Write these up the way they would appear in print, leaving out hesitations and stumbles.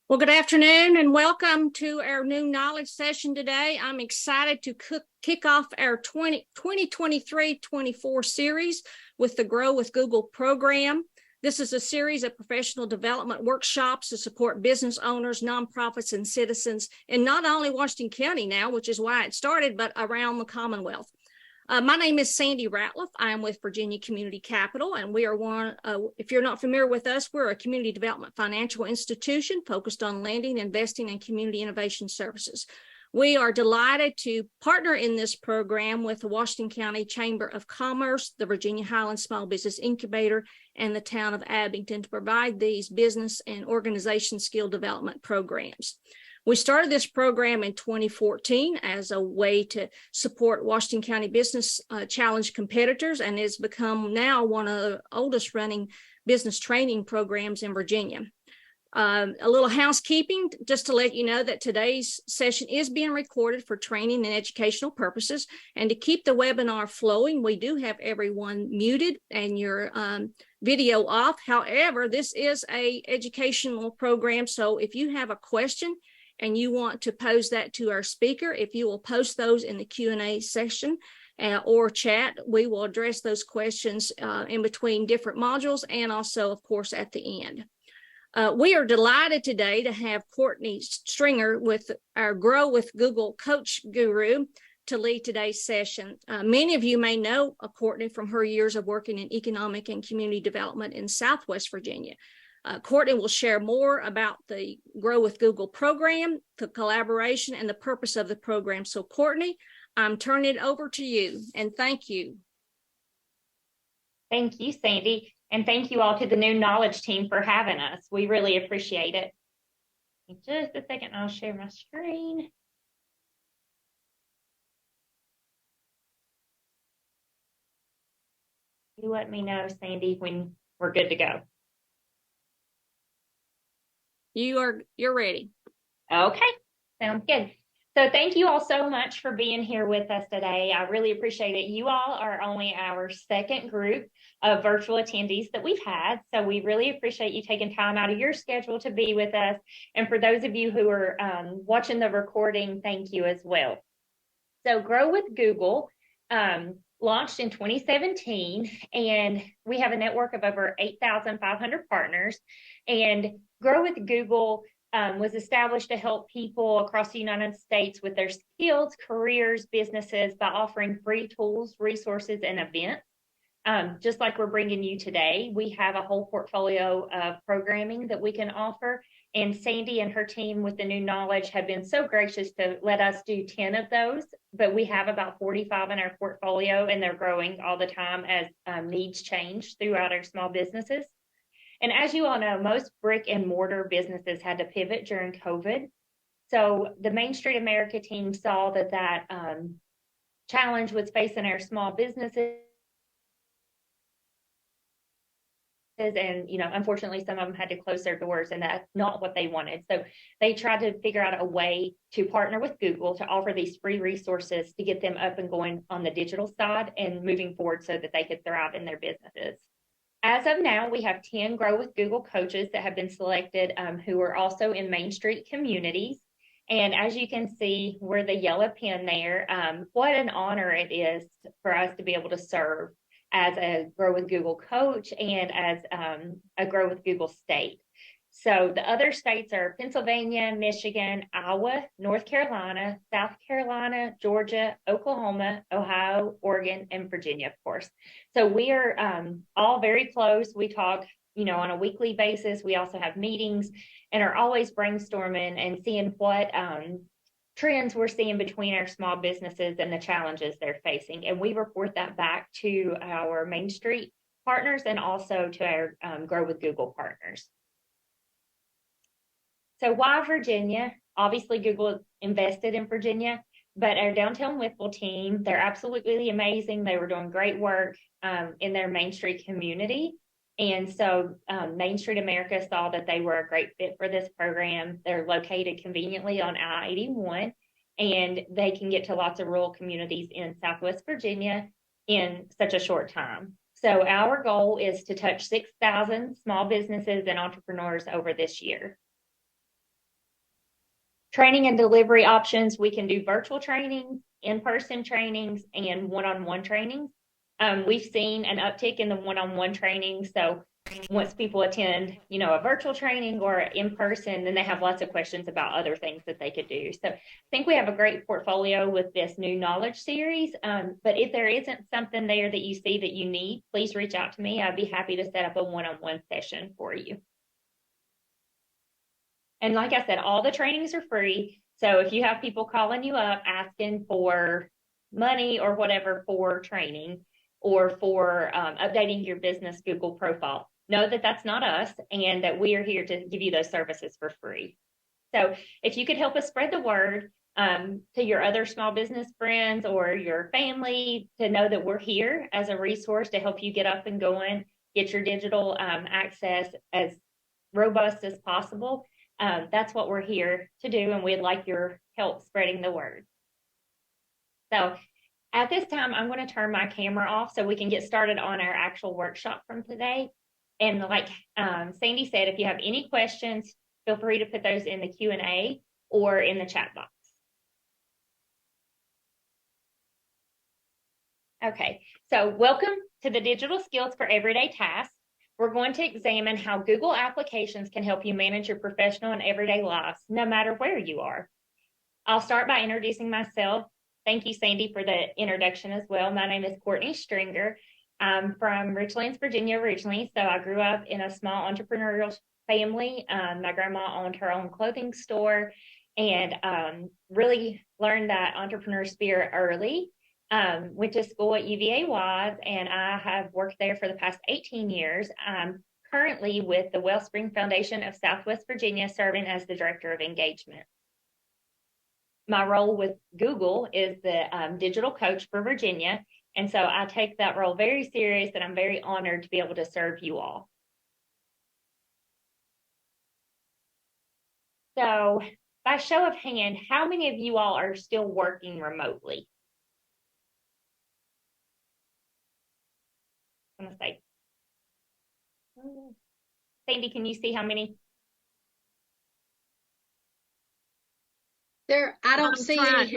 Well, good afternoon and welcome to our new knowledge session today. I'm excited to kick off our 2023-24 series with the Grow with Google program. This is a series of professional development workshops to support business owners, nonprofits, and citizens in not only Washington County now, which is why it started, but around the Commonwealth. My name is Sandy Ratliff. I am with Virginia Community Capital, and we are if you're not familiar with us, we're a community development financial institution focused on lending, investing, and community innovation services. We are delighted to partner in this program with the Washington County Chamber of Commerce, the Virginia Highlands Small Business Incubator, and the town of Abington to provide these business and organization skill development programs. We started this program in 2014 as a way to support Washington County Business Challenge competitors, and it's become now one of the oldest running business training programs in Virginia. A little housekeeping, just to let you know that today's session is being recorded for training and educational purposes. And to keep the webinar flowing, we do have everyone muted and your video off. However, this is an educational program, so if you have a question and you want to pose that to our speaker, if you will post those in the Q&A session or chat, we will address those questions in between different modules and also, of course, at the end. We are delighted today to have Courtney Stringer with our Grow with Google Coach Guru to lead today's session. Many of you may know Courtney from her years of working in economic and community development in Southwest Virginia. Courtney will share more about the Grow with Google program, the collaboration, and the purpose of the program. So, Courtney, I'm turning it over to you, and thank you. Thank you, Sandy, and thank you all to the New Knowledge team for having us. We really appreciate it. In just a second, I'll share my screen. You let me know, Sandy, when we're good to go. You're ready. Okay, sounds good. So thank you all so much for being here with us today. I really appreciate it. You all are only our second group of virtual attendees that we've had. So we really appreciate you taking time out of your schedule to be with us. And for those of you who are watching the recording, thank you as well. So Grow with Google launched in 2017, and we have a network of over 8,500 partners. And Grow with Google was established to help people across the United States with their skills, careers, businesses by offering free tools, resources, and events. Just like we're bringing you today, we have a whole portfolio of programming that we can offer. And Sandy and her team with the New Knowledge have been so gracious to let us do 10 of those, but we have about 45 in our portfolio, and they're growing all the time as needs change throughout our small businesses. And as you all know, most brick and mortar businesses had to pivot during COVID. So the Main Street America team saw that challenge was facing our small businesses. And, unfortunately, some of them had to close their doors, and that's not what they wanted. So they tried to figure out a way to partner with Google to offer these free resources to get them up and going on the digital side and moving forward so that they could thrive in their businesses. As of now, we have 10 Grow with Google coaches that have been selected who are also in Main Street communities. And as you can see, we're the yellow pin there. What an honor it is for us to be able to serve as a Grow with Google coach and as a Grow with Google state. So the other states are Pennsylvania, Michigan, Iowa, North Carolina, South Carolina, Georgia, Oklahoma, Ohio, Oregon, and Virginia, of course. So we are all very close. We talk, on a weekly basis. We also have meetings and are always brainstorming and seeing what trends we're seeing between our small businesses and the challenges they're facing. And we report that back to our Main Street partners and also to our Grow with Google partners. So why Virginia? Obviously, Google invested in Virginia, but our downtown Whitwell team, they're absolutely amazing. They were doing great work in their Main Street community. And so Main Street America saw that they were a great fit for this program. They're located conveniently on I-81, and they can get to lots of rural communities in Southwest Virginia in such a short time. So our goal is to touch 6,000 small businesses and entrepreneurs over this year. Training and delivery options, we can do virtual trainings, in-person trainings, and one-on-one trainings. We've seen an uptick in the one-on-one training. So once people attend, a virtual training or in person, then they have lots of questions about other things that they could do. So I think we have a great portfolio with this new knowledge series. But if there isn't something there that you see that you need, please reach out to me. I'd be happy to set up a one-on-one session for you. And like I said, all the trainings are free. So if you have people calling you up asking for money or whatever for training or for updating your business Google profile, know that that's not us and that we are here to give you those services for free. So if you could help us spread the word to your other small business friends or your family to know that we're here as a resource to help you get up and going, get your digital access as robust as possible. That's what we're here to do, and we'd like your help spreading the word. So at this time, I'm going to turn my camera off so we can get started on our actual workshop from today. And like Sandy said, if you have any questions, feel free to put those in the Q&A or in the chat box. Okay, so welcome to the Digital Skills for Everyday Tasks. We're going to examine how Google applications can help you manage your professional and everyday lives, no matter where you are. I'll start by introducing myself. Thank you, Sandy, for the introduction as well. My name is Courtney Stringer. I'm from Richlands, Virginia originally, so I grew up in a small entrepreneurial family. My grandma owned her own clothing store and really learned that entrepreneur spirit early. Went to school at UVA Wise, and I have worked there for the past 18 years. I'm currently with the Wellspring Foundation of Southwest Virginia, serving as the Director of Engagement. My role with Google is the digital coach for Virginia, and so I take that role very serious, and I'm very honored to be able to serve you all. So by show of hand, how many of you all are still working remotely? I'm going to say, Sandy, can you see how many? There, I don't see any.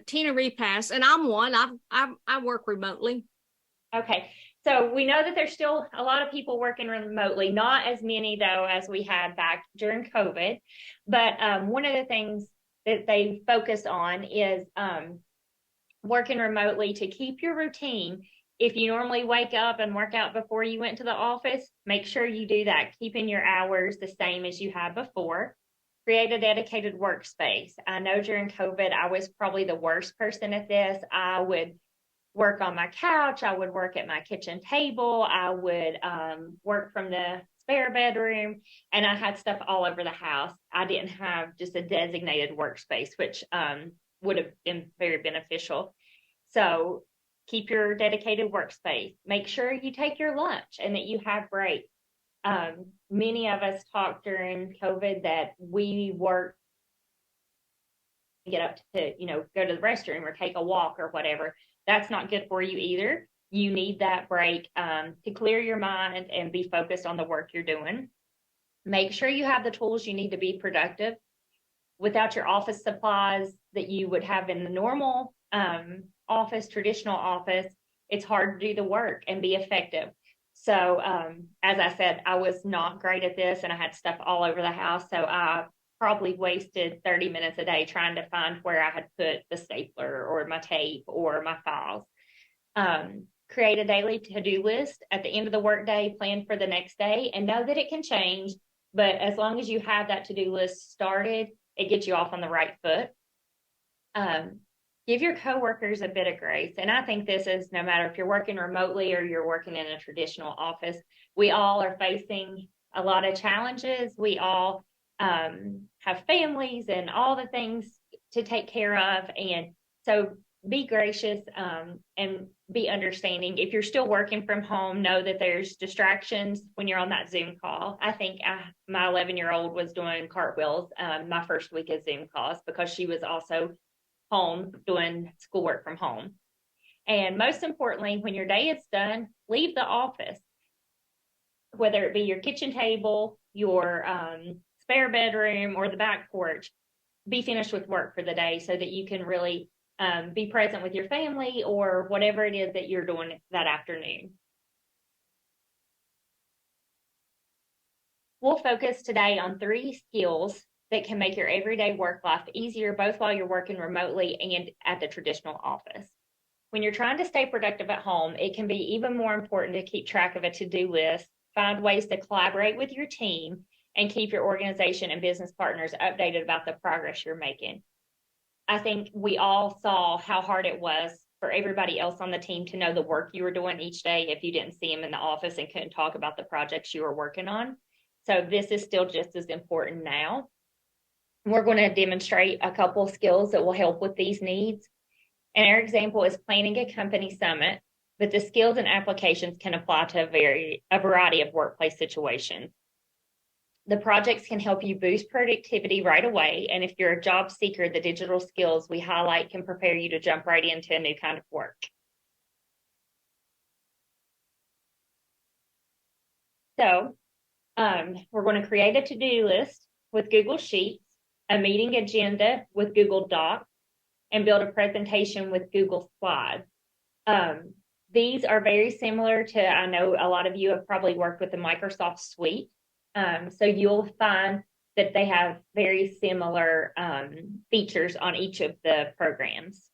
Tina Repass, and I'm one. I work remotely. Okay, so we know that there's still a lot of people working remotely, not as many though as we had back during COVID. But one of the things that they focus on is working remotely to keep your routine. If you normally wake up and work out before you went to the office, make sure you do that, keeping your hours the same as you had before. Create a dedicated workspace. I know during COVID, I was probably the worst person at this. I would work on my couch. I would work at my kitchen table. I would work from the spare bedroom, and I had stuff all over the house. I didn't have just a designated workspace, which would have been very beneficial. So keep your dedicated workspace. Make sure you take your lunch and that you have breaks. Many of us talked during COVID that we work, get up to, go to the restroom or take a walk or whatever. That's not good for you either. You need that break to clear your mind and be focused on the work you're doing. Make sure you have the tools you need to be productive. Without your office supplies that you would have in the normal office, traditional office, it's hard to do the work and be effective. So as I said, I was not great at this, and I had stuff all over the house. So I probably wasted 30 minutes a day trying to find where I had put the stapler or my tape or my files. Create a daily to-do list at the end of the workday, plan for the next day, and know that it can change. But as long as you have that to-do list started, it gets you off on the right foot. Give your coworkers a bit of grace. And I think this is no matter if you're working remotely or you're working in a traditional office, we all are facing a lot of challenges. We all have families and all the things to take care of. And so be gracious and be understanding. If you're still working from home, know that there's distractions when you're on that Zoom call. I think my 11-year-old was doing cartwheels my first week of Zoom calls because she was also home doing schoolwork from home. And most importantly, when your day is done, leave the office, whether it be your kitchen table, your spare bedroom or the back porch, be finished with work for the day so that you can really be present with your family or whatever it is that you're doing that afternoon. We'll focus today on 3 skills that can make your everyday work life easier, both while you're working remotely and at the traditional office. When you're trying to stay productive at home, it can be even more important to keep track of a to-do list, find ways to collaborate with your team, and keep your organization and business partners updated about the progress you're making. I think we all saw how hard it was for everybody else on the team to know the work you were doing each day if you didn't see them in the office and couldn't talk about the projects you were working on. So this is still just as important now. We're going to demonstrate a couple skills that will help with these needs. And our example is planning a company summit, but the skills and applications can apply to a variety of workplace situations. The projects can help you boost productivity right away. And if you're a job seeker, the digital skills we highlight can prepare you to jump right into a new kind of work. So we're going to create a to-do list with Google Sheets, a meeting agenda with Google Docs, and build a presentation with Google Slides. These are very similar to, I know a lot of you have probably worked with the Microsoft Suite. So you'll find that they have very similar features on each of the programs.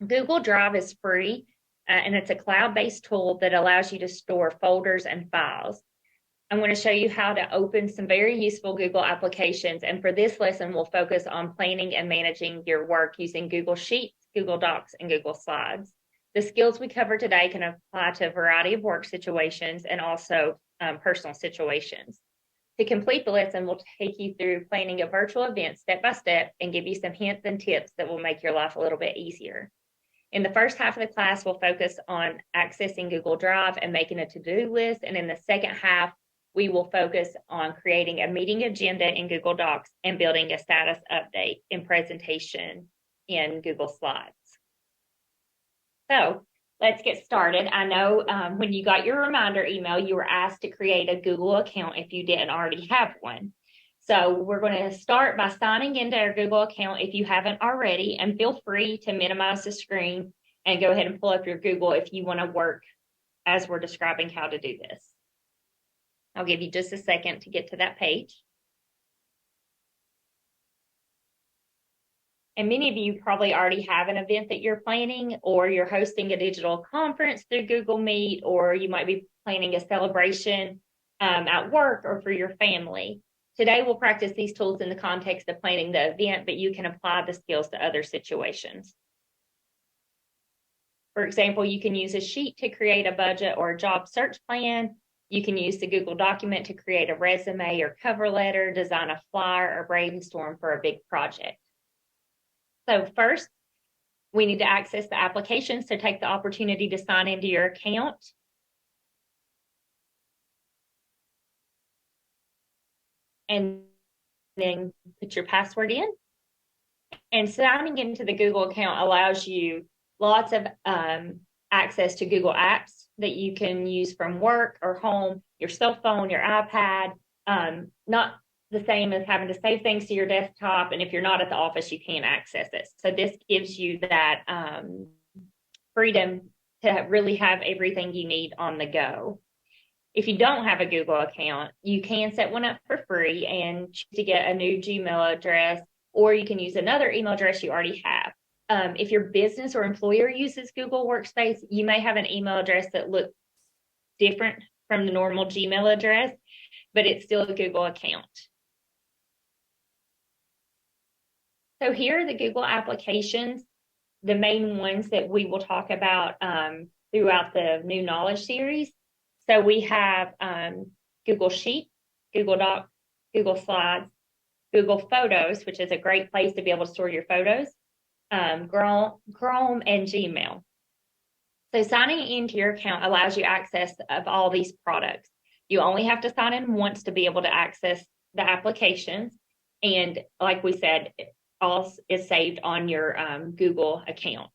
Google Drive is free, and it's a cloud-based tool that allows you to store folders and files. I'm going to show you how to open some very useful Google applications. And for this lesson, we'll focus on planning and managing your work using Google Sheets, Google Docs, and Google Slides. The skills we cover today can apply to a variety of work situations and also personal situations. To complete the lesson, we'll take you through planning a virtual event step by step and give you some hints and tips that will make your life a little bit easier. In the first half of the class, we'll focus on accessing Google Drive and making a to-do list. And in the second half, we will focus on creating a meeting agenda in Google Docs and building a status update and presentation in Google Slides. So let's get started. I know when you got your reminder email, you were asked to create a Google account if you didn't already have one. So we're going to start by signing into our Google account if you haven't already, and feel free to minimize the screen and go ahead and pull up your Google if you want to work as we're describing how to do this. I'll give you just a second to get to that page. And many of you probably already have an event that you're planning, or you're hosting a digital conference through Google Meet, or you might be planning a celebration at work or for your family. Today, we'll practice these tools in the context of planning the event, but you can apply the skills to other situations. For example, you can use a sheet to create a budget or a job search plan. You can use the Google document to create a resume or cover letter, design a flyer, or brainstorm for a big project. So first, we need to access the application, so take the opportunity to sign into your account. And then put your password in. And signing into the Google account allows you lots of access to Google Apps that you can use from work or home, your cell phone, your iPad, not the same as having to save things to your desktop. And if you're not at the office, you can't access it. So this gives you that freedom to really have everything you need on the go. If you don't have a Google account, you can set one up for free and choose to get a new Gmail address, or you can use another email address you already have. If your business or employer uses Google Workspace, you may have an email address that looks different from the normal Gmail address, but it's still a Google account. So here are the Google applications, the main ones that we will talk about throughout the New Knowledge series. So we have Google Sheets, Google Docs, Google Slides, Google Photos, which is a great place to be able to store your photos, Chrome, and Gmail. So signing into your account allows you access of all these products. You only have to sign in once to be able to access the applications. And like we said, all is saved on your Google account.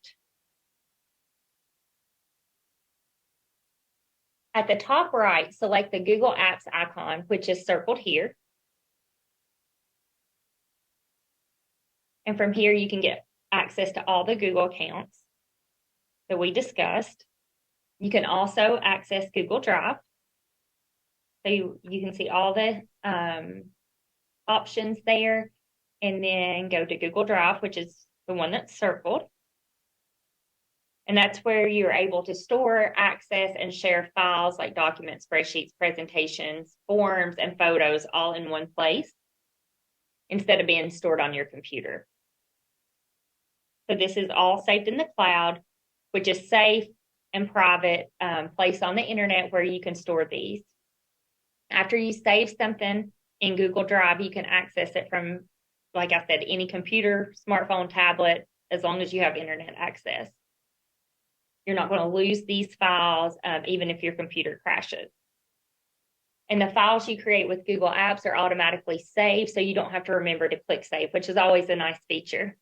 At the top right, select the Google Apps icon, which is circled here. And from here, you can get access to all the Google accounts that we discussed. You can also access Google Drive. So you can see all the options there, and then go to Google Drive, which is the one that's circled. And that's where you're able to store, access, and share files like documents, spreadsheets, presentations, forms, and photos all in one place instead of being stored on your computer. So this is all saved in the cloud, which is safe and private place on the internet where you can store these. After you save something in Google Drive, you can access it from, like I said, any computer, smartphone, tablet, as long as you have internet access. You're not going to lose these files, even if your computer crashes. And the files you create with Google Apps are automatically saved, so you don't have to remember to click save, which is always a nice feature.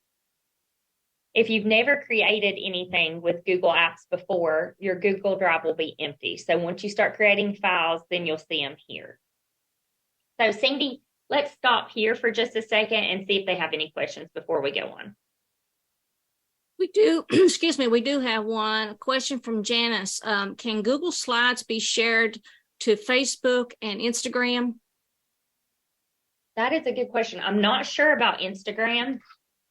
If you've never created anything with Google Apps before, your Google Drive will be empty. So once you start creating files, then you'll see them here. So Cindy, let's stop here for just a second and see if they have any questions before we go on. We do, excuse me, we do have one question from Janice. Can Google Slides be shared to Facebook and Instagram? That is a good question. I'm not sure about Instagram,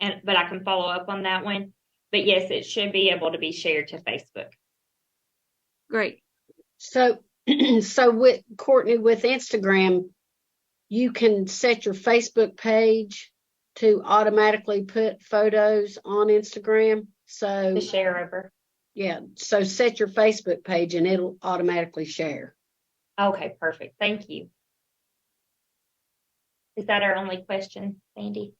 but I can follow up on that one. But yes, it should be able to be shared to Facebook. Great. So with Courtney, with Instagram, you can set your Facebook page to automatically put photos on Instagram. So to share over. Yeah. So set your Facebook page and it'll automatically share. Okay, perfect. Thank you. Is that our only question, Sandy?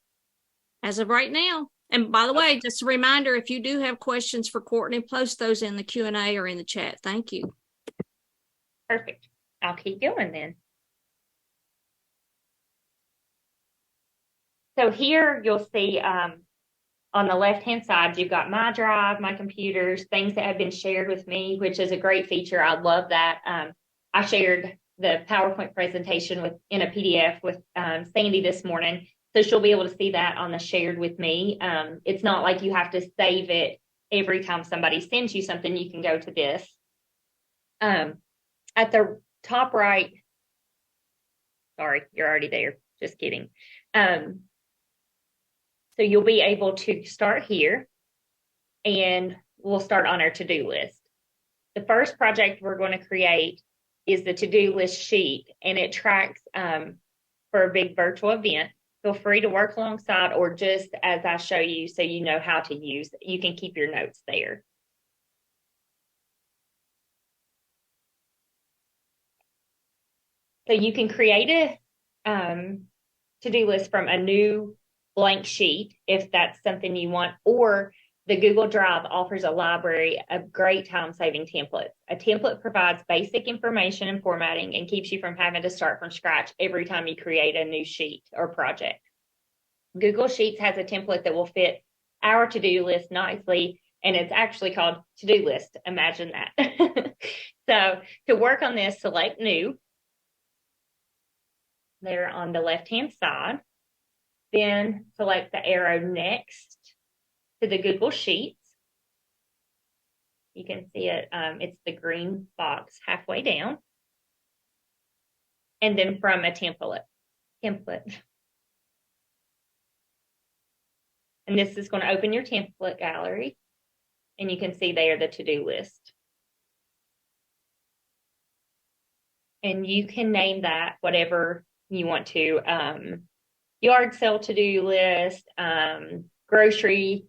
As of right now. And by the way, just a reminder, if you do have questions for Courtney, post those in the Q&A or in the chat. Thank you. Perfect. I'll keep going then. So here you'll see on the left-hand side, you've got my drive, my computers, things that have been shared with me, which is a great feature. I love that. I shared the PowerPoint presentation in a PDF with Sandy this morning. So she'll be able to see that on the shared with me. It's not like you have to save it every time somebody sends you something. You can go to this. At the top right, sorry, you're already there. Just kidding. So you'll be able to start here, and we'll start on our to-do list. The first project we're going to create is the to-do list sheet, and it tracks for a big virtual event. Feel free to work alongside or just as I show you so you know how to use it. You can keep your notes there. So you can create a to-do list from a new blank sheet if that's something you want, or the Google Drive offers a library of great time-saving templates. A template provides basic information and formatting and keeps you from having to start from scratch every time you create a new sheet or project. Google Sheets has a template that will fit our to-do list nicely, and it's actually called to-do list. Imagine that. So to work on this, select New there on the left-hand side. Then select the arrow next to the Google Sheets. You can see it, it's the green box halfway down. And then from a template. And this is going to open your template gallery. And you can see there the to-do list. And you can name that whatever you want to. Yard sale to-do list, grocery,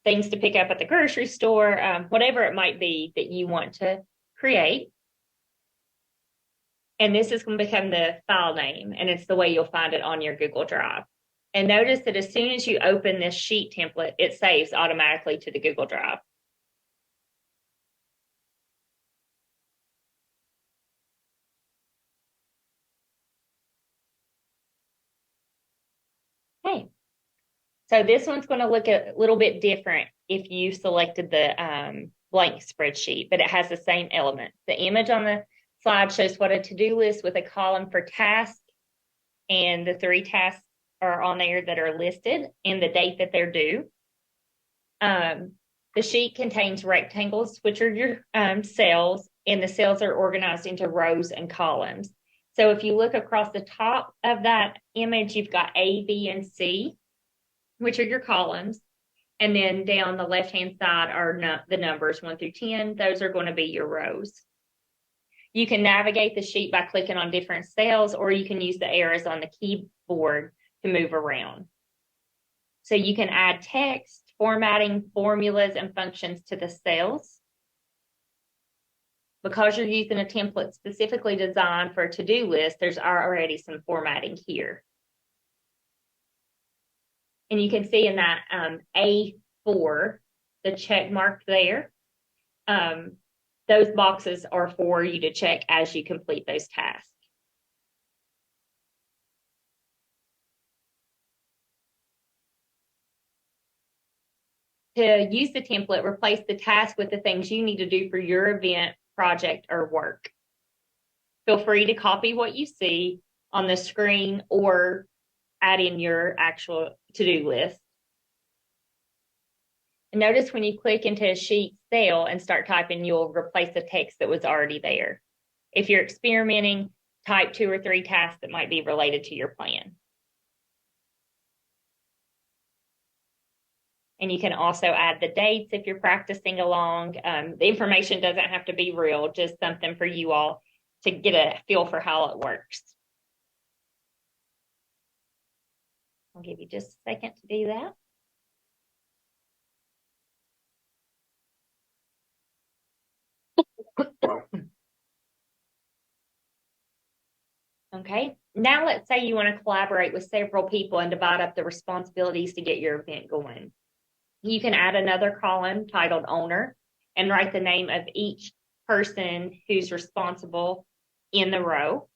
things to pick up at the grocery store, whatever it might be that you want to create. And this is going to become the file name, and it's the way you'll find it on your Google Drive. And notice that as soon as you open this sheet template, it saves automatically to the Google Drive. Okay, so this one's going to look a little bit different if you selected the blank spreadsheet, but it has the same element. The image on the slide shows what a to-do list with a column for tasks and the 3 tasks are on there that are listed and the date that they're due. The sheet contains rectangles, which are your cells, and the cells are organized into rows and columns. So if you look across the top of that image, you've got A, B, and C, which are your columns. And then down the left-hand side are the numbers 1 through 10. Those are going to be your rows. You can navigate the sheet by clicking on different cells, or you can use the arrows on the keyboard to move around. So you can add text, formatting, formulas, and functions to the cells. Because you're using a template specifically designed for a to-do list, there's already some formatting here. And you can see in that A4, the check mark there, those boxes are for you to check as you complete those tasks. To use the template, replace the task with the things you need to do for your event, project, or work. Feel free to copy what you see on the screen or add in your actual to-do list. And notice when you click into a sheet cell and start typing, you'll replace the text that was already there. If you're experimenting, type 2 or 3 tasks that might be related to your plan. And you can also add the dates if you're practicing along. The information doesn't have to be real, just something for you all to get a feel for how it works. I'll give you just a second to do that. Okay, now let's say you want to collaborate with several people and divide up the responsibilities to get your event going. You can add another column titled Owner and write the name of each person who's responsible in the row.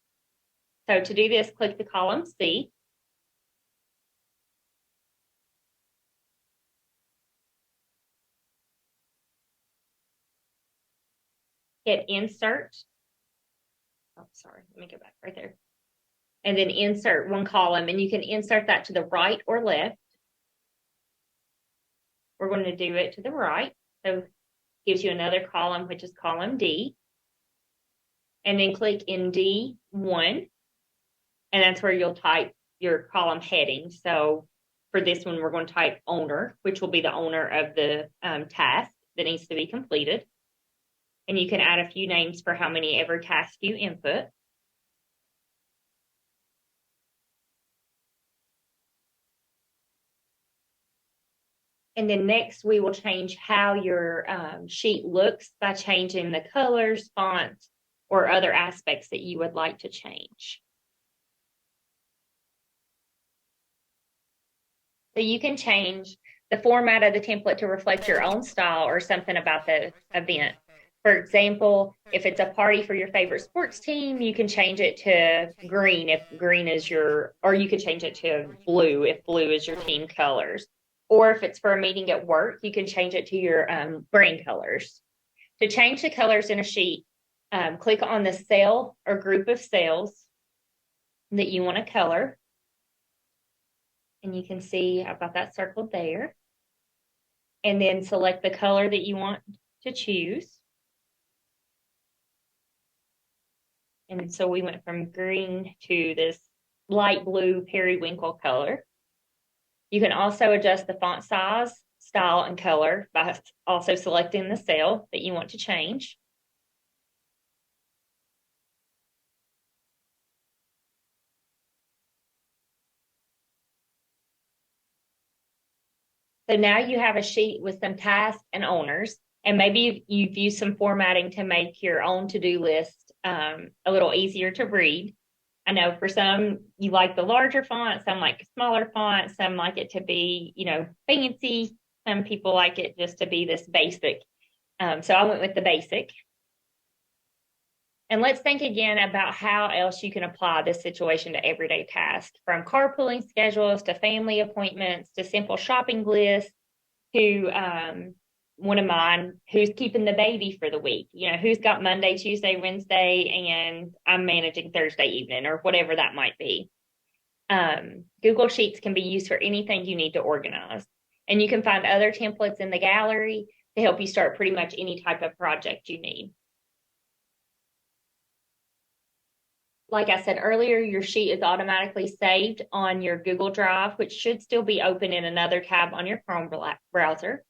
So to do this, click the column C. Hit Insert. Oh, sorry, let me go back right there. And then insert one column, and you can insert that to the right or left. We're going to do it to the right. So it gives you another column, which is column D. And then click in D1, and that's where you'll type your column heading. So for this one, we're going to type owner, which will be the owner of the task that needs to be completed. And you can add a few names for how many every task you input. And then next, we will change how your sheet looks by changing the colors, fonts, or other aspects that you would like to change. So you can change the format of the template to reflect your own style or something about the event. For example, if it's a party for your favorite sports team, you can change it to green if green is your, or you can change it to blue if blue is your team colors. Or if it's for a meeting at work, you can change it to your brand colors. To change the colors in a sheet, click on the cell or group of cells that you want to color. And you can see I've got that circled there. And then select the color that you want to choose. And so we went from green to this light blue periwinkle color. You can also adjust the font size, style, and color by also selecting the cell that you want to change. So now you have a sheet with some tasks and owners, and maybe you've used some formatting to make your own to-do list a little easier to read. I know for some, you like the larger font, some like smaller font, some like it to be, fancy. Some people like it just to be this basic. So I went with the basic. And let's think again about how else you can apply this situation to everyday tasks, from carpooling schedules to family appointments to simple shopping lists to one of mine, who's keeping the baby for the week, who's got Monday, Tuesday, Wednesday, and I'm managing Thursday evening or whatever that might be. Google Sheets can be used for anything you need to organize. And you can find other templates in the gallery to help you start pretty much any type of project you need. Like I said earlier, your sheet is automatically saved on your Google Drive, which should still be open in another tab on your Chrome browser.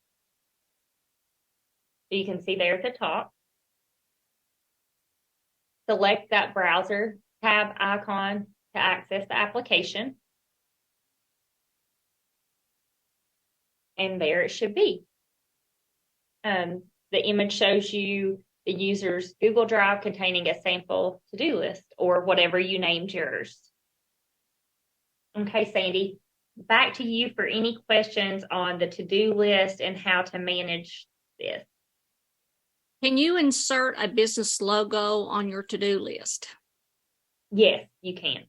You can see there at the top. Select that browser tab icon to access the application. And there it should be. The image shows you the user's Google Drive containing a sample to-do list or whatever you named yours. Okay, Sandy, back to you for any questions on the to-do list and how to manage this. Can you insert a business logo on your to-do list? Yes, you can.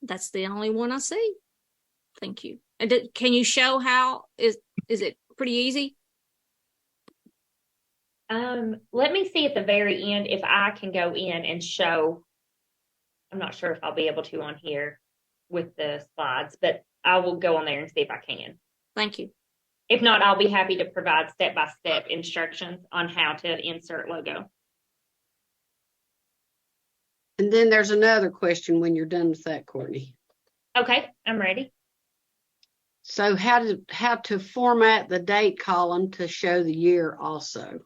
That's the only one I see. Thank you. And can you show how? Is it pretty easy? Let me see at the very end if I can go in and show. I'm not sure if I'll be able to on here with the slides, but I will go on there and see if I can. Thank you. If not, I'll be happy to provide step-by-step instructions on how to insert logo. And then there's another question when you're done with that, Courtney. Okay, I'm ready. So how to format the date column to show the year also?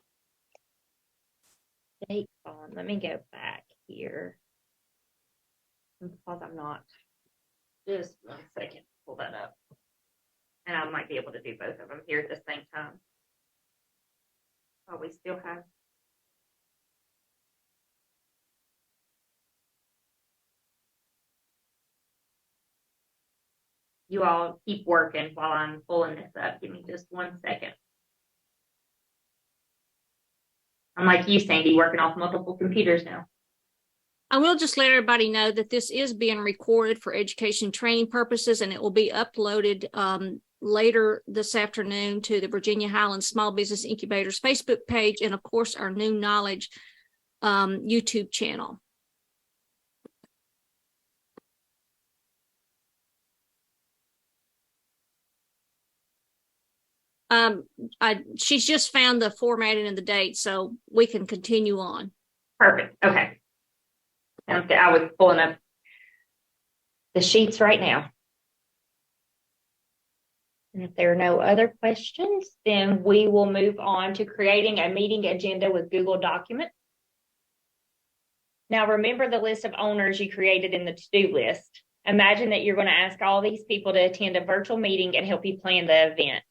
Date column. Let me go back here. Because I'm not. Just 1 second. Pull that up. And I might be able to do both of them here at the same time. Oh, we still have. You all keep working while I'm pulling this up. Give me just 1 second. I'm like you, Sandy, working off multiple computers now. I will just let everybody know that this is being recorded for education training purposes, and it will be uploaded later this afternoon to the Virginia Highlands Small Business Incubators Facebook page and, of course, our New Knowledge YouTube channel. She's just found the formatting and the date, so we can continue on. Perfect. Okay. I was pulling up the sheets right now. And if there are no other questions, then we will move on to creating a meeting agenda with Google Documents. Now, remember the list of owners you created in the to-do list. Imagine that you're going to ask all these people to attend a virtual meeting and help you plan the event.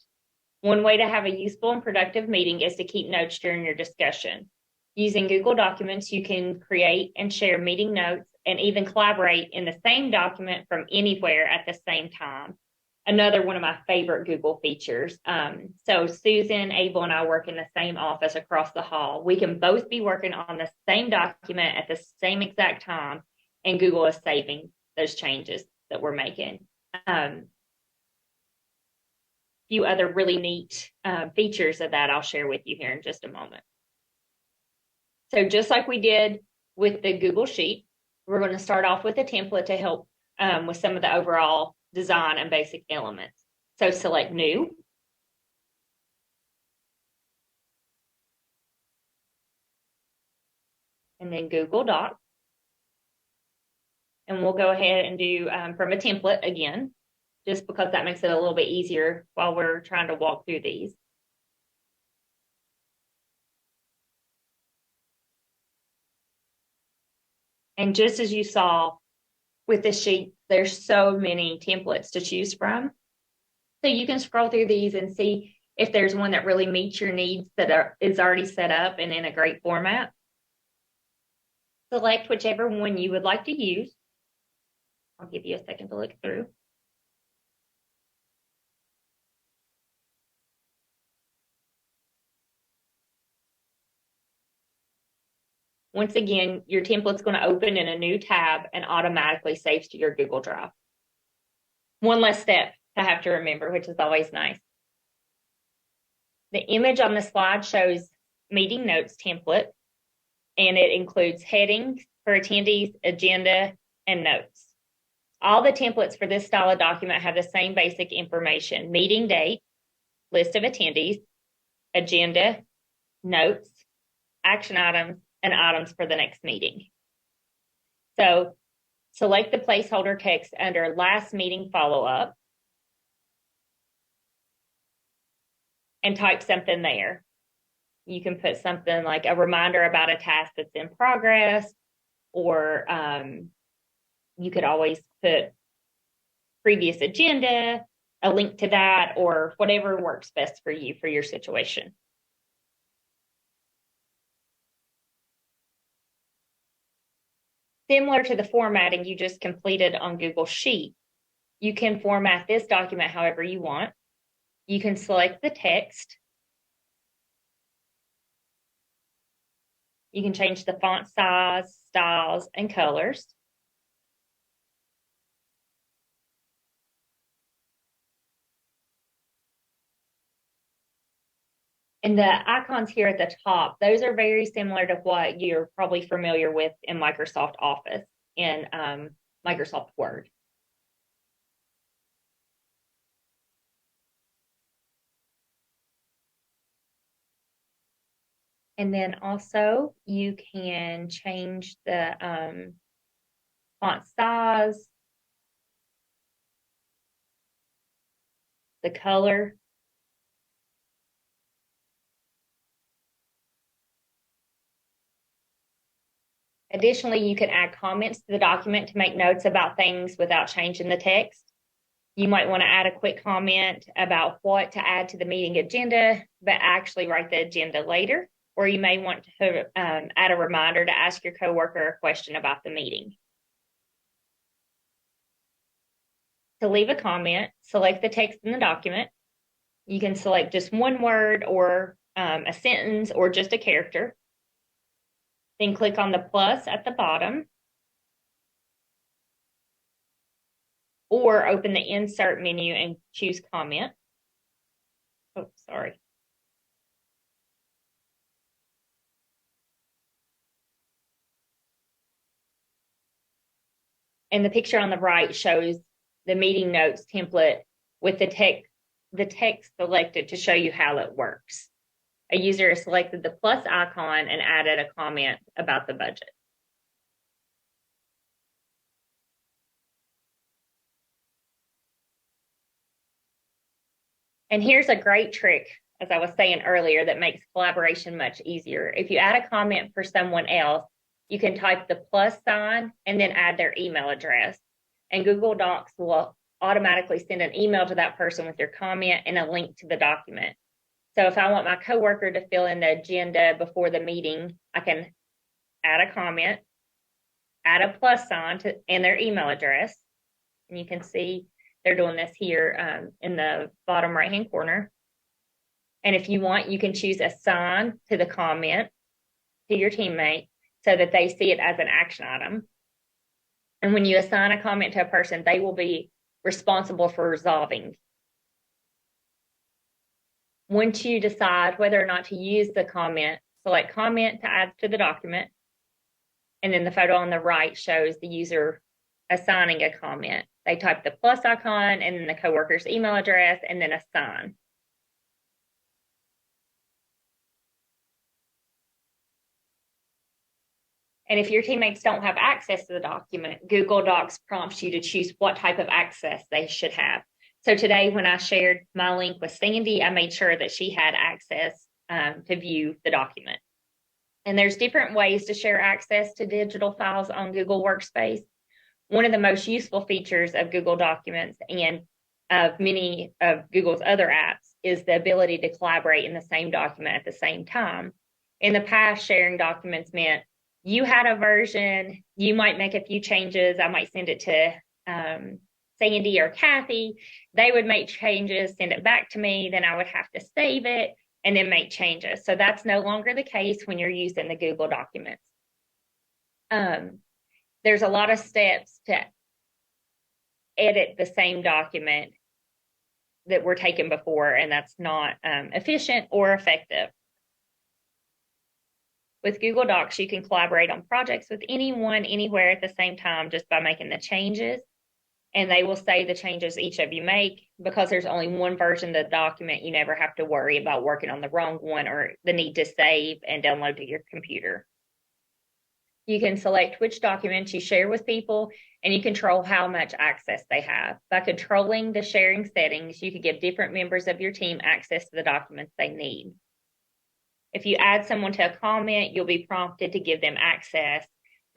One way to have a useful and productive meeting is to keep notes during your discussion. Using Google Documents, you can create and share meeting notes and even collaborate in the same document from anywhere at the same time. Another one of my favorite Google features. So Susan, Abel, and I work in the same office across the hall. We can both be working on the same document at the same exact time, and Google is saving those changes that we're making. Few other really neat features of that I'll share with you here in just a moment. So just like we did with the Google Sheet, we're going to start off with a template to help with some of the overall design and basic elements. So select New. And then Google Docs. And we'll go ahead and do from a template again, just because that makes it a little bit easier while we're trying to walk through these. And just as you saw with this sheet, there's so many templates to choose from. So you can scroll through these and see if there's one that really meets your needs that is already set up and in a great format. Select whichever one you would like to use. I'll give you a second to look through. Once again, your template's going to open in a new tab and automatically saves to your Google Drive. One less step to have to remember, which is always nice. The image on the slide shows meeting notes template, and it includes headings for attendees, agenda, and notes. All the templates for this style of document have the same basic information: meeting date, list of attendees, agenda, notes, action items, and items for the next meeting. So select the placeholder text under last meeting follow-up and type something there. You can put something like a reminder about a task that's in progress, or you could always put previous agenda, a link to that, or whatever works best for you for your situation. Similar to the formatting you just completed on Google Sheet, you can format this document however you want. You can select the text. You can change the font size, styles, and colors. And the icons here at the top, those are very similar to what you're probably familiar with in Microsoft Office and Microsoft Word. And then also you can change the font size, the color. Additionally, you can add comments to the document to make notes about things without changing the text. You might want to add a quick comment about what to add to the meeting agenda, but actually write the agenda later. Or you may want to add a reminder to ask your coworker a question about the meeting. To leave a comment, select the text in the document. You can select just one word or a sentence or just a character. Then click on the plus at the bottom, or open the insert menu and choose comment. Oh, sorry. And the picture on the right shows the meeting notes template with the text selected to show you how it works. A user has selected the plus icon and added a comment about the budget. And here's a great trick, as I was saying earlier, that makes collaboration much easier. If you add a comment for someone else, you can type the plus sign and then add their email address. And Google Docs will automatically send an email to that person with your comment and a link to the document. So if I want my coworker to fill in the agenda before the meeting, I can add a comment, add a plus sign and their email address. And you can see they're doing this here in the bottom right-hand corner. And if you want, you can choose assign to the comment to your teammate so that they see it as an action item. And when you assign a comment to a person, they will be responsible for resolving. Once you decide whether or not to use the comment, select comment to add to the document. And then the photo on the right shows the user assigning a comment. They type the plus icon and then the coworker's email address and then assign. And if your teammates don't have access to the document, Google Docs prompts you to choose what type of access they should have. So today, when I shared my link with Sandy, I made sure that she had access to view the document. And there's different ways to share access to digital files on Google Workspace. One of the most useful features of Google Documents and of many of Google's other apps is the ability to collaborate in the same document at the same time. In the past, sharing documents meant you had a version, you might make a few changes, I might send it to Sandy or Kathy, they would make changes, send it back to me, then I would have to save it and then make changes. So that's no longer the case when you're using the Google Documents. There's a lot of steps to edit the same document that were taken before, and that's not efficient or effective. With Google Docs, you can collaborate on projects with anyone, anywhere at the same time just by making the changes. and they will say the changes each of you make. Because there's only one version of the document, you never have to worry about working on the wrong one or the need to save and download to your computer. You can select which documents you share with people, and you control how much access they have. By controlling the sharing settings, you can give different members of your team access to the documents they need. If you add someone to a comment, you'll be prompted to give them access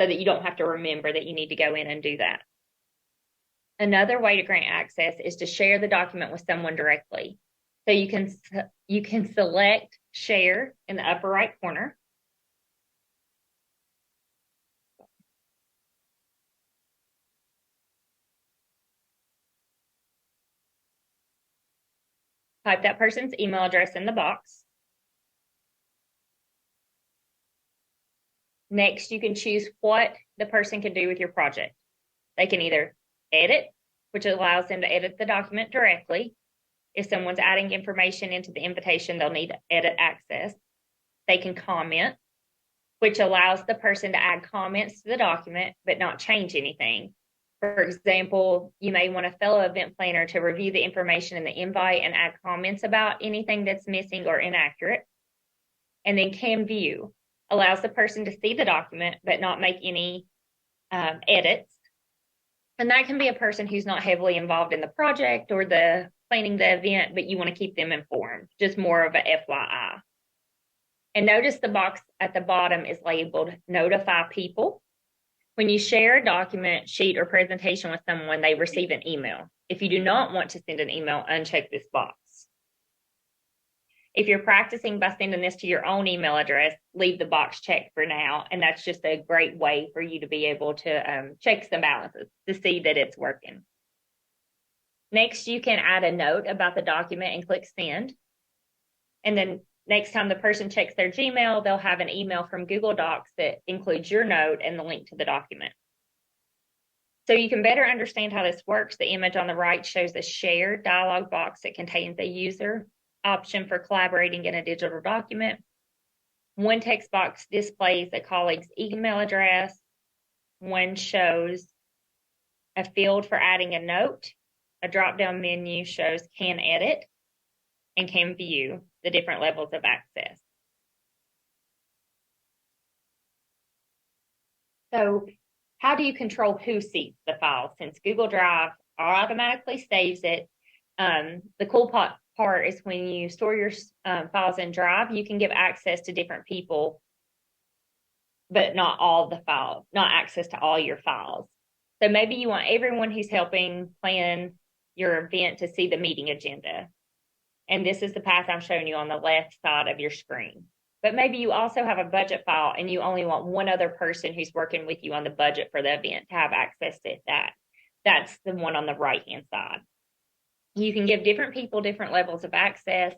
so that you don't have to remember that you need to go in and do that. Another way to grant access is to share the document with someone directly. So you can select share in the upper right corner. Type that person's email address in the box. Next, you can choose what the person can do with your project. They can either edit, which allows them to edit the document directly. If someone's adding information into the invitation, they'll need edit access. They can comment, which allows the person to add comments to the document, but not change anything. For example, you may want a fellow event planner to review the information in the invite and add comments about anything that's missing or inaccurate. And then can view allows the person to see the document, but not make any edits. And that can be a person who's not heavily involved in the project or the planning the event, but you want to keep them informed, just more of a FYI. And notice the box at the bottom is labeled Notify People. When you share a document, sheet, or presentation with someone, they receive an email. If you do not want to send an email, uncheck this box. If you're practicing by sending this to your own email address, leave the box checked for now. And that's just a great way for you to be able to check some balances to see that it's working. Next, you can add a note about the document and click send. And then next time the person checks their Gmail, they'll have an email from Google Docs that includes your note and the link to the document. So you can better understand how this works. The image on the right shows a shared dialog box that contains a user option for collaborating in a digital document. One text box displays a colleague's email address. One shows a field for adding a note. A drop-down menu shows can edit and can view the different levels of access. So how do you control who sees the file? Since Google Drive automatically saves it, the cool part is when you store your files in Drive, you can give access to different people, but not all the files, not access to all your files. So maybe you want everyone who's helping plan your event to see the meeting agenda. And this is the path I'm showing you on the left side of your screen. But maybe you also have a budget file and you only want one other person who's working with you on the budget for the event to have access to that. That's the one on the right-hand side. You can give different people different levels of access,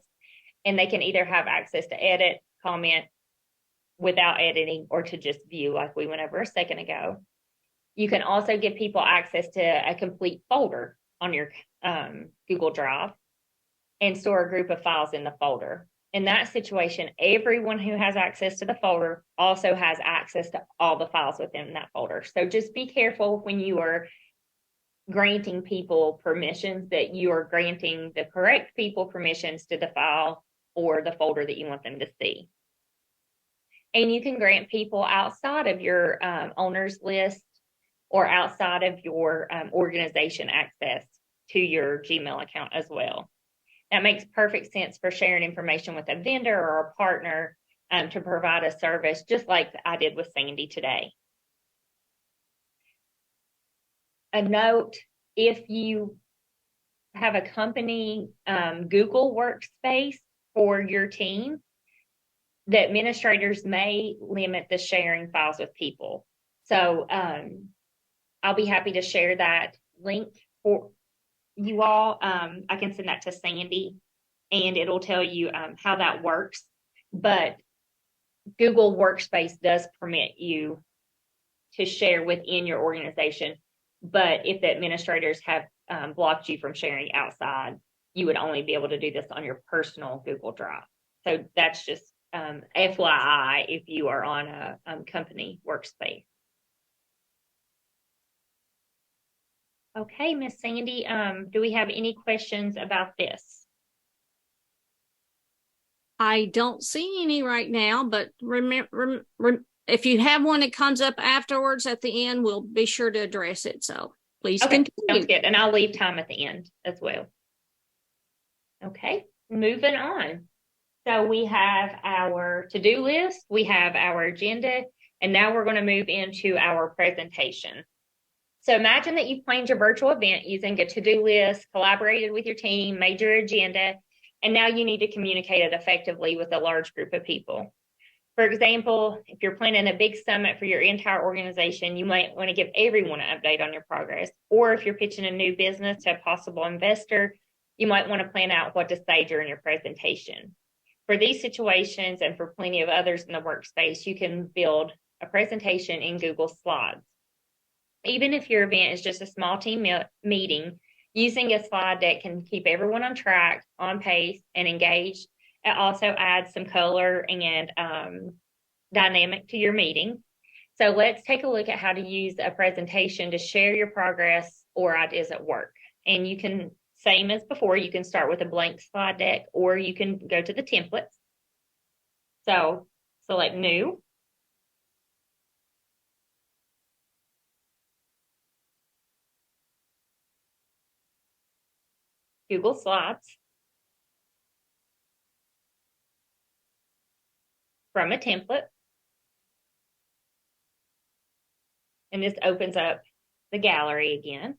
and they can either have access to edit, comment without editing, or to just view like we went over a second ago. You can also give people access to a complete folder on your Google Drive and store a group of files in the folder. In that situation, everyone who has access to the folder also has access to all the files within that folder. So just be careful when you are granting people permissions that you are granting the correct people permissions to the file or the folder that you want them to see. And you can grant people outside of your owners list or outside of your organization access to your Gmail account as well. That makes perfect sense for sharing information with a vendor or a partner to provide a service, just like I did with Sandy today. A note, if you have a company Google Workspace for your team, the administrators may limit the sharing files with people. So I'll be happy to share that link for you all. I can send that to Sandy and it'll tell you how that works. But Google Workspace does permit you to share within your organization. But if the administrators have blocked you from sharing outside, you would only be able to do this on your personal Google Drive. So that's just FYI if you are on a company workspace. Okay, Miss Sandy, do we have any questions about this? I don't see any right now, but remember, if you have one that comes up afterwards at the end, we'll be sure to address it. So please Okay, continue. sounds good. And I'll leave time at the end as well. Okay, moving on. So we have our to-do list, we have our agenda, and now we're going to move into our presentation. So imagine that you've planned your virtual event using a to-do list, collaborated with your team, made your agenda, and now you need to communicate it effectively with a large group of people. For example, if you're planning a big summit for your entire organization, you might want to give everyone an update on your progress. Or if you're pitching a new business to a possible investor, you might want to plan out what to say during your presentation. For these situations and for plenty of others in the workspace, you can build a presentation in Google Slides. Even if your event is just a small team meeting, using a slide deck can keep everyone on track, on pace, and engaged. It also adds some color and dynamic to your meeting. So let's take a look at how to use a presentation to share your progress or ideas at work. And you can, same as before, you can start with a blank slide deck, or you can go to the templates. So select New. Google Slides. From a template. And this opens up the gallery again.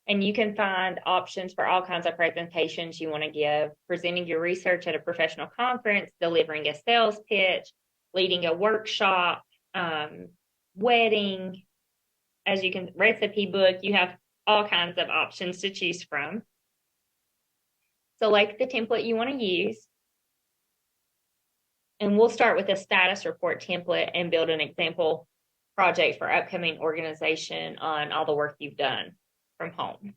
And you can find options for all kinds of presentations you want to give: presenting your research at a professional conference, delivering a sales pitch, leading a workshop, wedding, as you can, recipe book. You have all kinds of options to choose from. Select the template you want to use. And we'll start with a status report template and build an example project for upcoming organization on all the work you've done from home.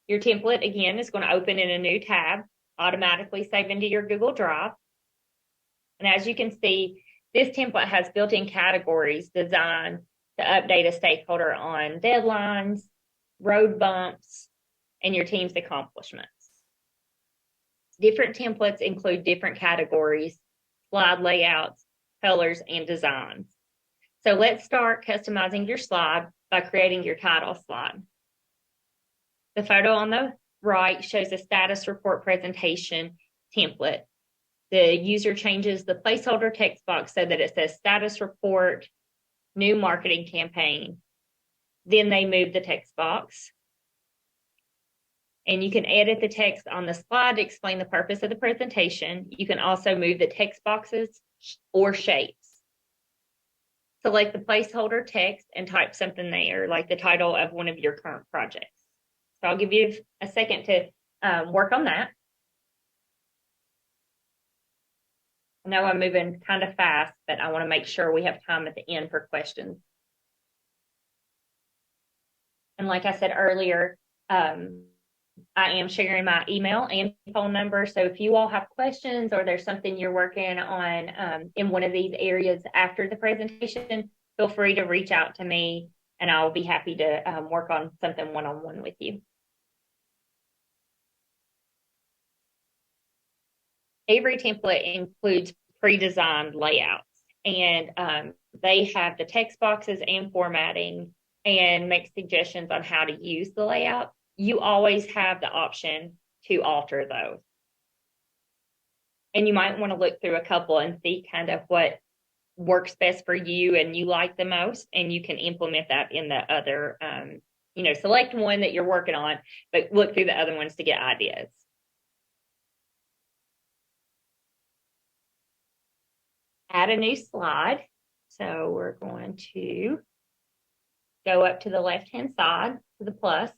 Your template, again, is going to open in a new tab, automatically save into your Google Drive. And as you can see, this template has built-in categories designed to update a stakeholder on deadlines, road bumps, and your team's accomplishments. Different templates include different categories, slide layouts, colors, and designs. So let's start customizing your slide by creating your title slide. The photo on the right shows a status report presentation template. The user changes the placeholder text box so that it says status report, new marketing campaign. Then they move the text box. And you can edit the text on the slide to explain the purpose of the presentation. You can also move the text boxes or shapes. Select the placeholder text and type something there, like the title of one of your current projects. So I'll give you a second to work on that. I know I'm moving kind of fast, but I want to make sure we have time at the end for questions. And like I said earlier, I am sharing my email and phone number. So if you all have questions or there's something you're working on in one of these areas after the presentation, feel free to reach out to me and I'll be happy to work on something one-on-one with you. Every template includes pre-designed layouts, and they have the text boxes and formatting and make suggestions on how to use the layout. You always have the option to alter those. And you might want to look through a couple and see kind of what works best for you and you like the most, and you can implement that in the other, select one that you're working on, but look through the other ones to get ideas. Add a new slide. So we're going to go up to the left-hand side to the plus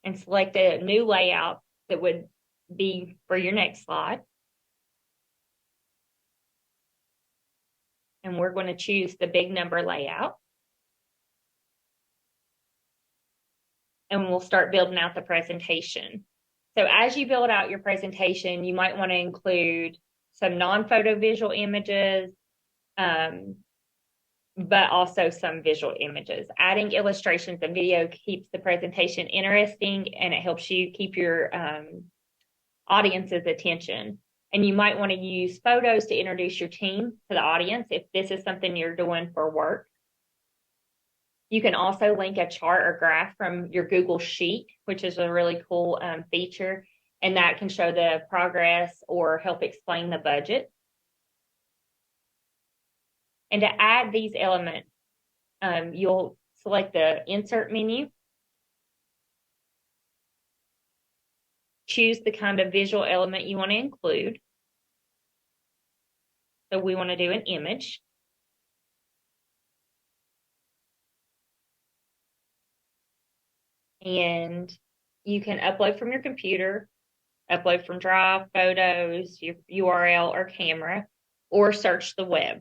and select a new layout that would be for your next slide. And we're going to choose the big number layout. And we'll start building out the presentation. So as you build out your presentation, you might want to include some non-photo visual images, but also some visual images. Adding illustrations and video keeps the presentation interesting, and it helps you keep your audience's attention. And you might want to use photos to introduce your team to the audience if this is something you're doing for work. You can also link a chart or graph from your Google Sheet, which is a really cool feature, and that can show the progress or help explain the budget. And to add these elements, you'll select the Insert menu, choose the kind of visual element you want to include. So we want to do an image. And you can upload from your computer, upload from Drive, Photos, your URL or camera, or search the web.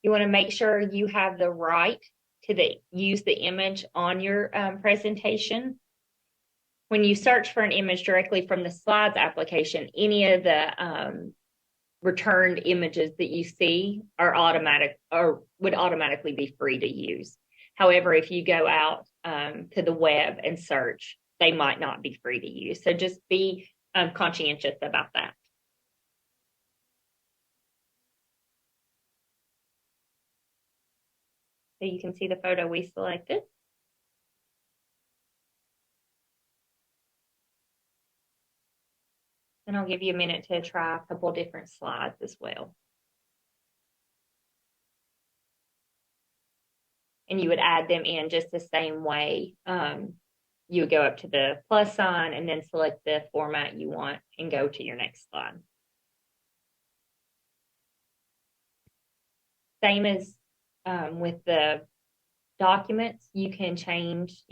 You want to make sure you have the right to use the image on your presentation. When you search for an image directly from the Slides application, any of the returned images that you see are automatic or would automatically be free to use. However, if you go out to the web and search, they might not be free to use. So just be conscientious about that. So you can see the photo we selected. And I'll give you a minute to try a couple of different slides as well. And you would add them in just the same way. You would go up to the plus sign and then select the format you want and go to your next slide. Same as with the documents, you can change,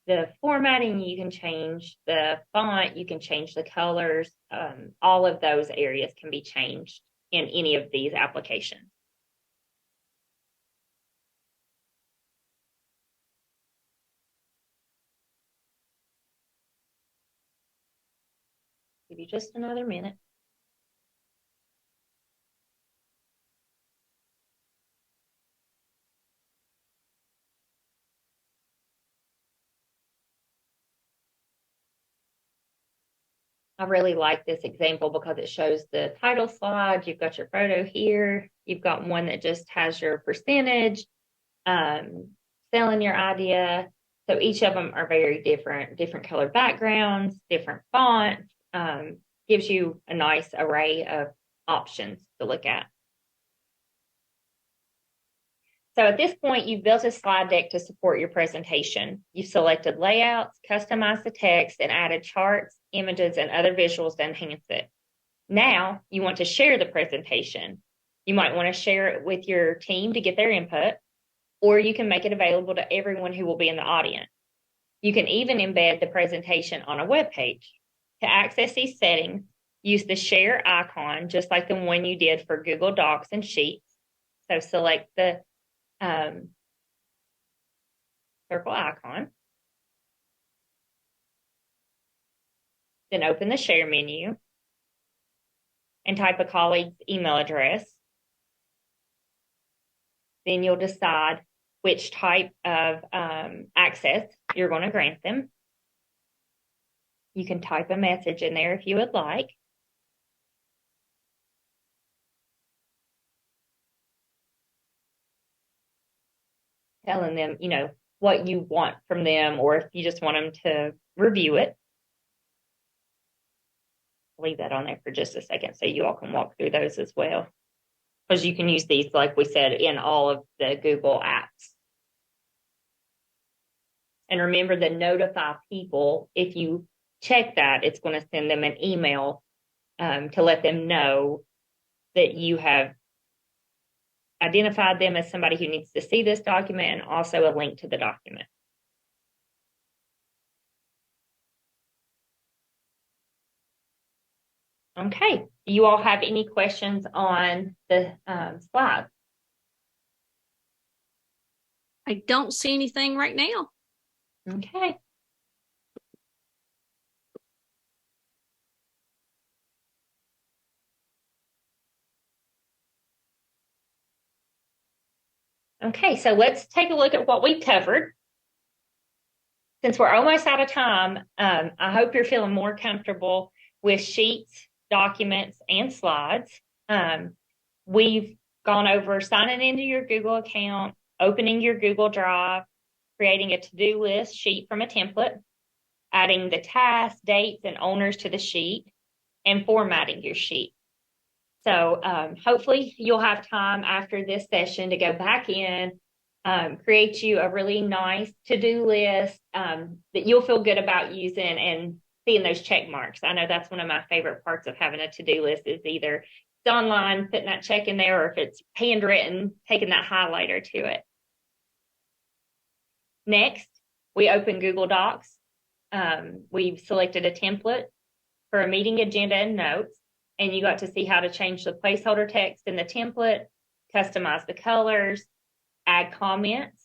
the formatting, you can change the font, you can change the colors. All of those areas can be changed in any of these applications. Give you just another minute. I really like this example because it shows the title slide. You've got your photo here. You've got one that just has your percentage, selling your idea. So each of them are very different colored backgrounds, different fonts, gives you a nice array of options to look at. So at this point, you've built a slide deck to support your presentation. You've selected layouts, customized the text, and added charts, images, and other visuals to enhance it. Now you want to share the presentation. You might want to share it with your team to get their input, or you can make it available to everyone who will be in the audience. You can even embed the presentation on a web page. To access these settings, use the share icon, just like the one you did for Google Docs and Sheets. So select the circle icon. Then open the share menu and type a colleague's email address. Then you'll decide which type of access you're going to grant them. You can type a message in there if you would like. Telling them, what you want from them, or if you just want them to review it. Leave that on there for just a second so you all can walk through those as well. Because you can use these, like we said, in all of the Google apps. And remember to notify people. If you check that, it's going to send them an email to let them know that you have identified them as somebody who needs to see this document, and also a link to the document. Okay, do you all have any questions on the slides? I don't see anything right now. Okay. Okay, so let's take a look at what we covered. Since we're almost out of time, I hope you're feeling more comfortable with sheets, documents, and slides. We've gone over signing into your Google account, opening your Google Drive, creating a to-do list sheet from a template, adding the tasks, dates, and owners to the sheet, and formatting your sheet. So hopefully you'll have time after this session to go back in, create you a really nice to-do list that you'll feel good about using and seeing those check marks. I know that's one of my favorite parts of having a to-do list is either it's online, putting that check in there, or if it's handwritten, taking that highlighter to it. Next, we open Google Docs. We've selected a template for a meeting agenda and notes, and you got to see how to change the placeholder text in the template, customize the colors, add comments,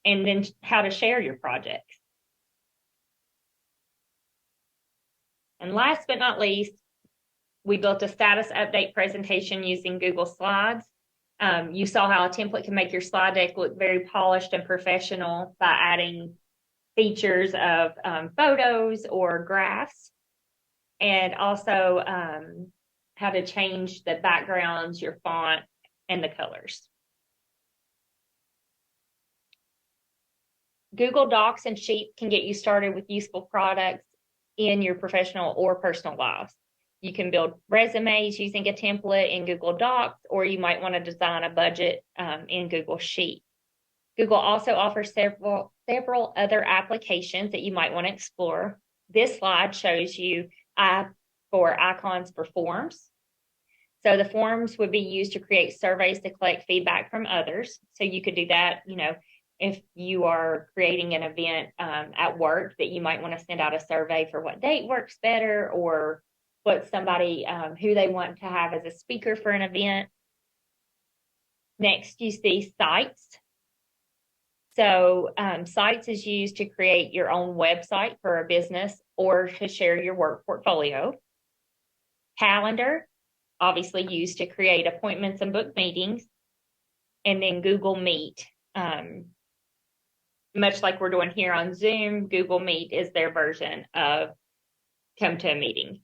and then how to share your projects. And last but not least, we built a status update presentation using Google Slides. You saw how a template can make your slide deck look very polished and professional by adding features of photos or graphs, and also how to change the backgrounds, your font, and the colors. Google Docs and Sheets can get you started with useful products in your professional or personal lives. You can build resumes using a template in Google Docs, or you might want to design a budget in Google Sheets. Google also offers several other applications that you might want to explore. This slide shows you for icons for forms. So the forms would be used to create surveys to collect feedback from others. So you could do that, if you are creating an event at work that you might want to send out a survey for what date works better, or what somebody who they want to have as a speaker for an event. Next, you see Sites. So Sites is used to create your own website for a business or to share your work portfolio. Calendar, obviously used to create appointments and book meetings. And then Google Meet. Much like we're doing here on Zoom, Google Meet is their version of come to a meeting.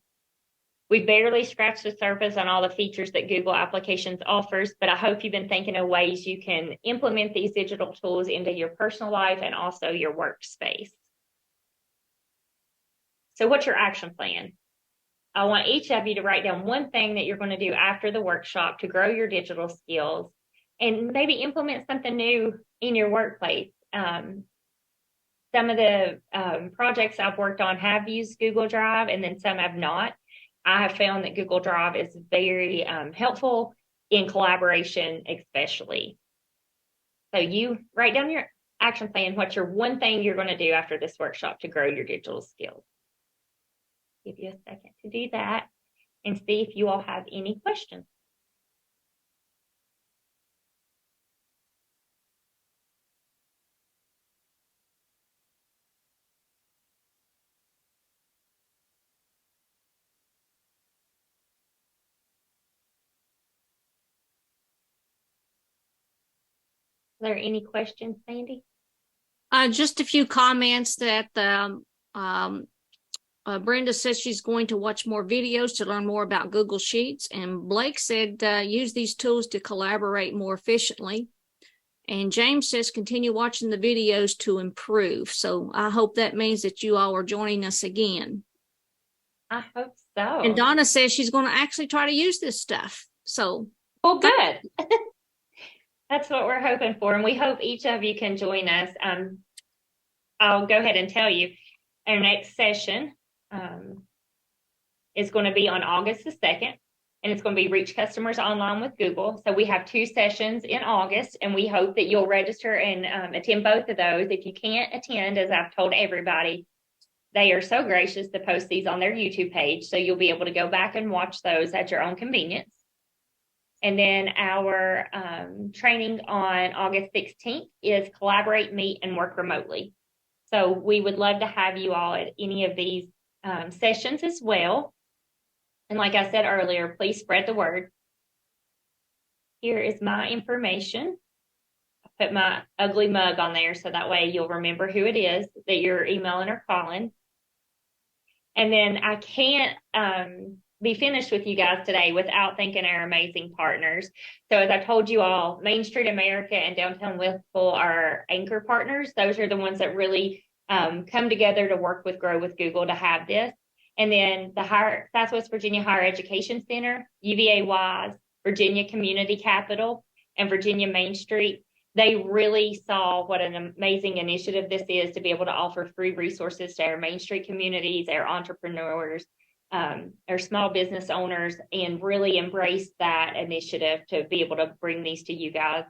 We barely scratched the surface on all the features that Google Applications offers, but I hope you've been thinking of ways you can implement these digital tools into your personal life and also your workspace. So what's your action plan? I want each of you to write down one thing that you're going to do after the workshop to grow your digital skills and maybe implement something new in your workplace. Some of the projects I've worked on have used Google Drive, and then some have not. I have found that Google Drive is very helpful in collaboration, especially. So you write down your action plan. What's your one thing you're going to do after this workshop to grow your digital skills? Give you a second to do that and see if you all have any questions. Are there any questions, Sandy? Just a few comments that Brenda says she's going to watch more videos to learn more about Google Sheets. And Blake said, use these tools to collaborate more efficiently. And James says, continue watching the videos to improve. So I hope that means that you all are joining us again. I hope so. And Donna says she's going to actually try to use this stuff. So, well, good. That's what we're hoping for. And we hope each of you can join us. I'll go ahead and tell you our next session is going to be on August the 2nd, and it's going to be Reach Customers Online with Google. So we have 2 sessions in August, and we hope that you'll register and attend both of those. If you can't attend, as I've told everybody, they are so gracious to post these on their YouTube page, so you'll be able to go back and watch those at your own convenience. And then our training on August 16th is Collaborate, Meet, and Work Remotely. So we would love to have you all at any of these sessions as well. And like I said earlier, please spread the word. Here is my information. I put my ugly mug on there so that way you'll remember who it is that you're emailing or calling. And then I can't be finished with you guys today without thanking our amazing partners. So as I told you all, Main Street America and Downtown Louisville are anchor partners. Those are the ones that really come together to work with Grow with Google to have this. And then the Southwest Virginia Higher Education Center, UVA WISE, Virginia Community Capital, and Virginia Main Street, they really saw what an amazing initiative this is to be able to offer free resources to our Main Street communities, our entrepreneurs, our small business owners, and really embrace that initiative to be able to bring these to you guys.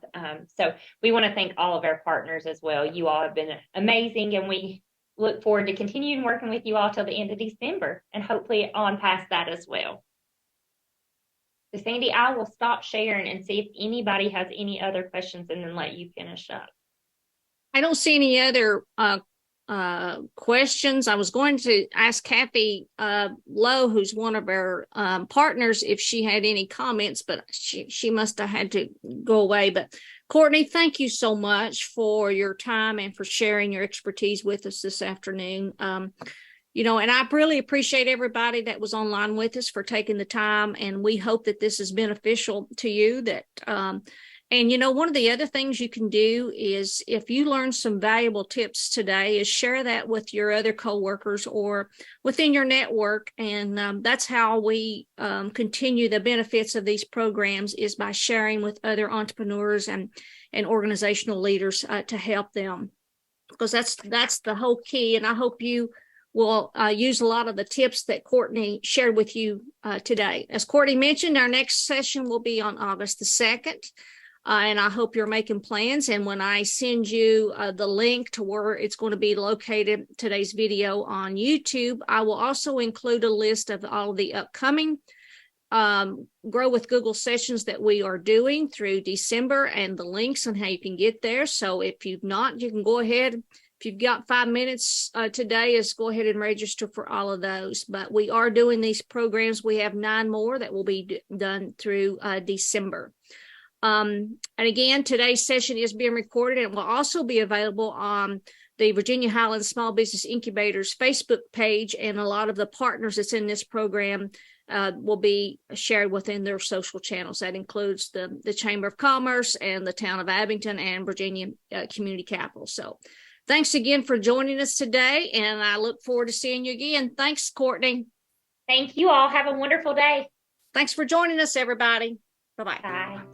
So we want to thank all of our partners as well. You all have been amazing, and we look forward to continuing working with you all till the end of December and hopefully on past that as well. So Sandy, I will stop sharing and see if anybody has any other questions and then let you finish up. I don't see any other questions. I was going to ask Kathy Lowe, who's one of our partners, if she had any comments, but she must have had to go away. But Courtney, thank you so much for your time and for sharing your expertise with us this afternoon. And I really appreciate everybody that was online with us for taking the time, and we hope that this is beneficial to you. One of the other things you can do is, if you learn some valuable tips today, is share that with your other coworkers or within your network. And that's how we continue the benefits of these programs, is by sharing with other entrepreneurs and organizational leaders to help them, because that's the whole key. And I hope you will use a lot of the tips that Courtney shared with you today. As Courtney mentioned, our next session will be on August the 2nd. And I hope you're making plans. And when I send you the link to where it's going to be located, today's video on YouTube, I will also include a list of all of the upcoming Grow with Google sessions that we are doing through December, and the links on how you can get there. So if you've not, you can go ahead. If you've got 5 minutes today, is go ahead and register for all of those. But we are doing these programs. We have 9 more that will be done through December. And again, today's session is being recorded and will also be available on the Virginia Highlands Small Business Incubator's Facebook page, and a lot of the partners that's in this program will be shared within their social channels. That includes the Chamber of Commerce and the Town of Abington and Virginia Community Capital. So thanks again for joining us today, and I look forward to seeing you again. Thanks, Courtney. Thank you all. Have a wonderful day. Thanks for joining us, everybody. Bye-bye. Bye.